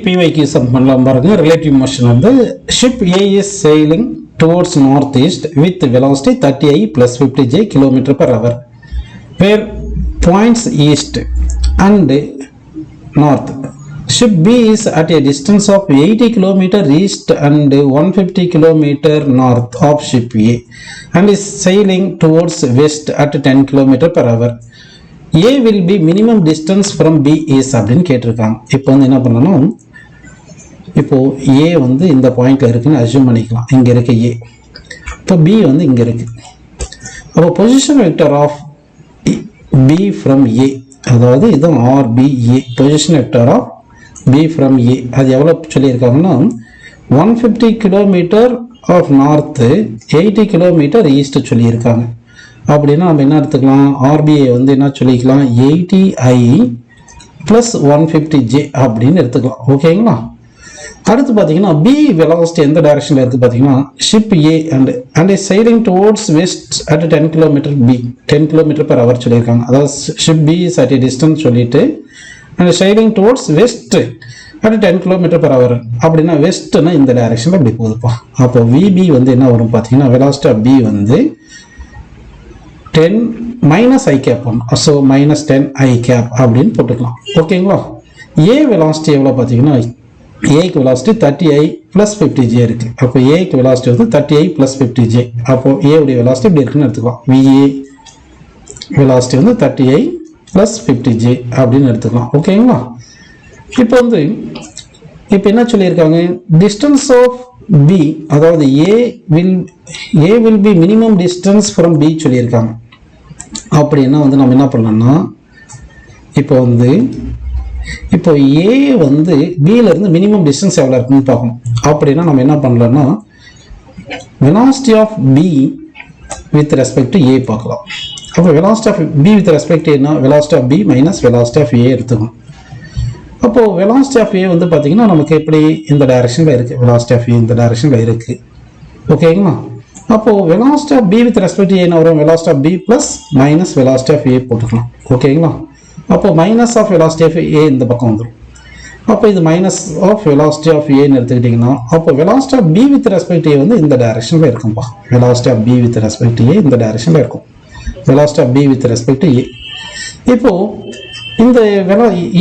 PYQ sum பண்ணலாம் பாருங்க. relative motion வந்து ship A is sailing towards northeast with velocity 30I plus 50J km per hour where points east and north. Ship B is at a distance of 80 km east and 150 km north of ship A and is sailing towards west at 10 km per hour. A will be minimum distance from B is அப்படின்னு கேட்டிருக்காங்க. இப்போ வந்து என்ன பண்ணணும், இப்போ A வந்து இந்த பாயிண்ட்ல இருக்குன்னு அஸ்யூம் பண்ணிக்கலாம். இங்க இருக்கு A, இப்போ B வந்து இங்க இருக்கு. அப்போ position vector of B from A, அதாவது இது RBA, position vector of B from A அது எவ்வளவு சொல்லியிருக்காங்கன்னா 150 kilometre of north 80 kilometre east சொல்லியிருக்காங்க. அப்படின்னா நம்ம என்ன எடுத்துக்கலாம், RBA வந்து என்ன சொல்லிக்கலாம் 80I plus 150J அப்படின்னு எடுத்துக்கலாம். ஓகேங்களா. அடுத்து பார்த்தீங்கன்னா B velocity எந்த டைரக்ஷனில் இருக்குது பார்த்தீங்கன்னா ship A and is sailing towards west at 10 km B 10 km per hour சொல்லியிருக்காங்க. அதாவது ship B is at a distance சொல்லிட்டு and sailing towards west at 10 km per hour அப்படின்னா வெஸ்ட்னா இந்த டைரக்ஷனில் இப்படி போகுதுப்பா. அப்போ VB வந்து என்ன வரும் பார்த்தீங்கன்னா velocity of B வந்து 10 minus I cap on, so minus 10 I cap அப்படின்னு போட்டுக்கலாம். ஓகேங்களா. A velocity எவ்வளோ பார்த்தீங்கன்னா Aக்கு velocity 30I plus 50J இருக்கு. அப்போ Aக்கு velocity வந்து 30I plus 50J. அப்போ A உடைய velocity இப்படி இருக்குன்னு எடுத்துக்கலாம். VA velocity வந்து 30I plus 50J அப்படின்னு எடுத்துக்கலாம். ஓகேங்களா. இப்போ வந்து இப்போ என்ன சொல்லியிருக்காங்க, distance of B, அதாவது A will be minimum distance from B சொல்லியிருக்காங்க. அப்படின்னா வந்து நம்ம என்ன பண்ணலாம்னா இப்போ A வந்து Bல இருந்து மினிமம் டிஸ்டன்ஸ் எவ்வளோ இருக்குன்னு பார்க்கணும். அப்படின்னா நம்ம என்ன பண்ணலாம்னா velocity of B with respect to A பார்க்கலாம். அப்போ velocity of B with respect to என்ன, velocity of B minus velocity of A எடுத்துக்கணும். அப்போ velocity of A வந்து பார்த்தீங்கன்னா நமக்கு எப்படி இந்த டைரக்ஷனில் இருக்குது, velocity of A இந்த டைரக்ஷனில் இருக்குது. ஓகேங்களா. அப்போ velocity of B with respect to A என்ன வரும், velocity of B plus minus velocity of A போட்டுக்கலாம். ஓகேங்களா. அப்போ minus of velocity of A இந்த பக்கம் வந்துடும். அப்போ இது minus of velocity of A எடுத்துக்கிட்டிங்கன்னா அப்போ velocity of B with respect to A வந்து இந்த டைரக்ஷனில் இருக்கும்பா. velocity of B with respect to A இந்த டைரக்ஷனில் இருக்கும். velocity of B with respect to A. இப்போ இந்த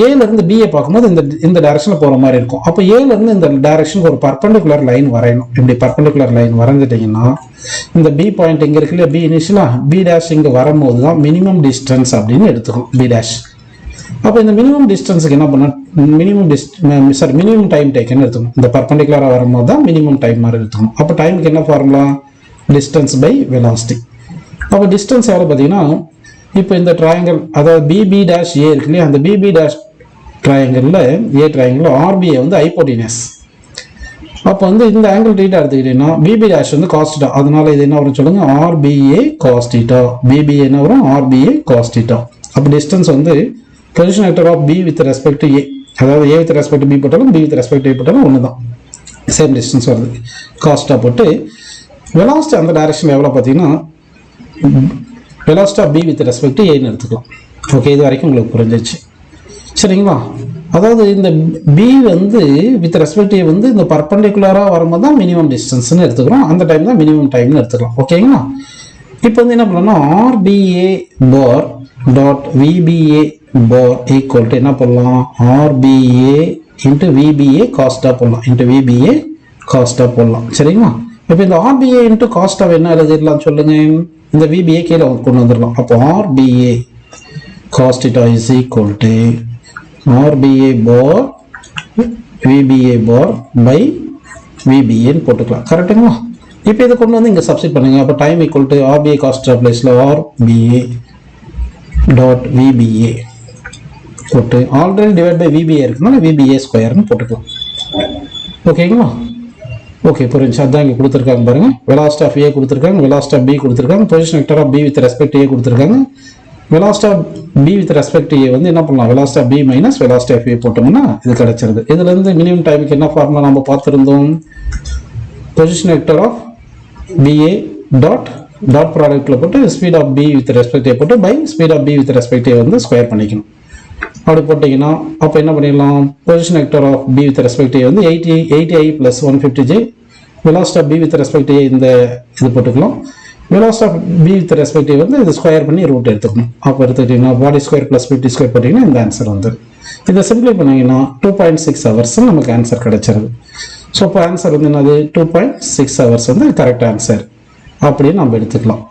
ஏலேருந்து பிஏ பார்க்கும்போது இந்த டைரக்ஷனில் போகிற மாதிரி இருக்கும். அப்போ ஏலேருந்து இந்த டைரக்ஷனுக்கு ஒரு பர்பண்டிகுலர் லைன் வரையணும். இப்படி பர்பண்டிகுலர் லைன் வரைஞ்சிட்டிங்கன்னா இந்த பி பாயிண்ட் இங்கே இருக்கு இல்லையா, பி இனிஷியலாக பி டேஷ் இங்கே வரும்போது தான் மினிமம் டிஸ்டன்ஸ் அப்படின்னு எடுத்துக்கணும் பி டேஷ். அப்போ இந்த மினிமம் டிஸ்டன்ஸுக்கு என்ன பண்ண, மினிமம் டைம் டேக்குன்னு எடுத்துக்கணும். இந்த பர்பண்டிகுலராக வரும்போது தான் மினிமம் டைம் மாதிரி எடுத்துக்கணும். அப்போ டைமுக்கு என்ன ஃபார்முலா, டிஸ்டன்ஸ் பை வெலாசிட்டி. அப்போ டிஸ்டன்ஸ் எவ்வளோ பார்த்தீங்கன்னா இப்போ இந்த ட்ரையாங்கிள் அதாவது பிபி டேஷ் ஏ இருக்கு இல்லையா, அந்த பிபி டேஷ் ட்ரையாங்கிளில் ஏ ட்ரையாங்கிளில் ஆர்பிஏ வந்து ஹைப்போடினஸ். அப்போ வந்து இந்த ஆங்கிள் டீட்டா எடுத்துக்கிட்டீங்கன்னா பிபி டேஷ் வந்து காஸ்டிட்டா, அதனால இது என்ன வரும் சொல்லுங்க, ஆர்பிஏ காஸ்டிட்டா. பிபிஏ என்ன வரும், ஆர்பிஏ காஸ்டிட்டா. அப்போ டிஸ்டன்ஸ் வந்து position vector of B with respect to A, அதாவது ஏ வித் ரெஸ்பெக்ட் பி போட்டாலும் பி வித் ரெஸ்பெக்ட் ஏ போட்டாலும் ஒன்று தான், சேம் டிஸ்டன்ஸ் வருது. காஸ்டா போட்டு வெலாசிட்டி அந்த டைரக்ஷன் எவ்வளோ பார்த்தீங்கன்னா velocity of B with respect to A ன்னு எடுத்துக்கலாம். ஓகே, இது வரைக்கும் உங்களுக்கு புரிஞ்சிச்சு சரிங்களா. அதாவது இந்த B வந்து வித் ரெஸ்பெக்ட் A வந்து இந்த பர்பண்டிகுலராக வரும்போது தான் மினிமம் டிஸ்டன்ஸ்னு எடுத்துக்கிறோம். அந்த டைம் தான் மினிமம் டைம்னு எடுத்துக்கலாம். ஓகேங்களா. இப்போ வந்து என்ன பண்ணலாம்னா RBA bar dot VBA bar equal to என்ன பண்ணலாம், RBA இன்ட்டு VBA காஸ்டாக போடலாம், இன்ட்டு VBA காஸ்டாக போடலாம் சரிங்களா. இப்போ இந்த RBA இன்ட்டு காஸ்டாக என்ன எழுதிடலாம் சொல்லுங்க, இந்த VBA கீழே கொண்டு வந்துடலாம். அப்போ RBA cos theta is equal to RBA bar VBA bar by VBA போட்டுக்கலாம். கரெக்டுங்களா. இப்போ இதை கொண்டு வந்து இங்கே சப்ஸ்டிட் பண்ணுங்க. அப்போ time equal to RBA cos theta பிளேஸில் RBA டாட் VBA போட்டு ஆல்ரெடி டிவைட் பை VBA இருக்குனால VBA ஸ்கொயர்னு போட்டுக்கலாம். ஓகேங்களா. ஓகே, புரிஞ்சு. அதான் இங்கே கொடுத்துருக்காங்க பாருங்க, velocity of A கொடுத்துருக்காங்க, velocity of B கொடுத்துருக்காங்க, position vector of B with respect A கொடுத்துருக்காங்க. velocity of B with respect A வந்து என்ன பண்ணலாம், velocity of B minus velocity of A போட்டோம்னா இது கிடைச்சிருது. இதுலேருந்து மினிமம் டைமுக்கு என்ன ஃபார்முலா நம்ம பார்த்துருந்தோம், position vector of BA dot ப்ராடக்ட்டில் போட்டு speed of B with respect A போட்டு by speed of B with respect A வந்து ஸ்கொயர் பண்ணிக்கணும். அப்படி போட்டிங்கன்னா அப்போ என்ன பண்ணிடலாம், position vector of B with respect A வந்து 80i + 150j, velocity of B with respect A இந்த இது போட்டுக்கலாம். Velocity of B with respect A வந்து இது ஸ்கொயர் பண்ணி ரூட் எடுத்துக்கணும். அப்போ எடுத்துக்கிட்டிங்கன்னா பாடி ஸ்கொயர் + 50 ஸ்கொயர் போட்டிங்கன்னா இந்த ஆன்சர் வந்து இதை சிம்பிளை பண்ணிங்கன்னா 2.6 ஹவர்ஸ் நமக்கு ஆன்சர் கிடைச்சிருது. ஸோ இப்போ ஆன்சர் வந்து என்னது 2.6 ஹவர்ஸ் வந்து கரெக்ட் ஆன்சர் அப்படின்னு நம்ம எடுத்துக்கலாம்.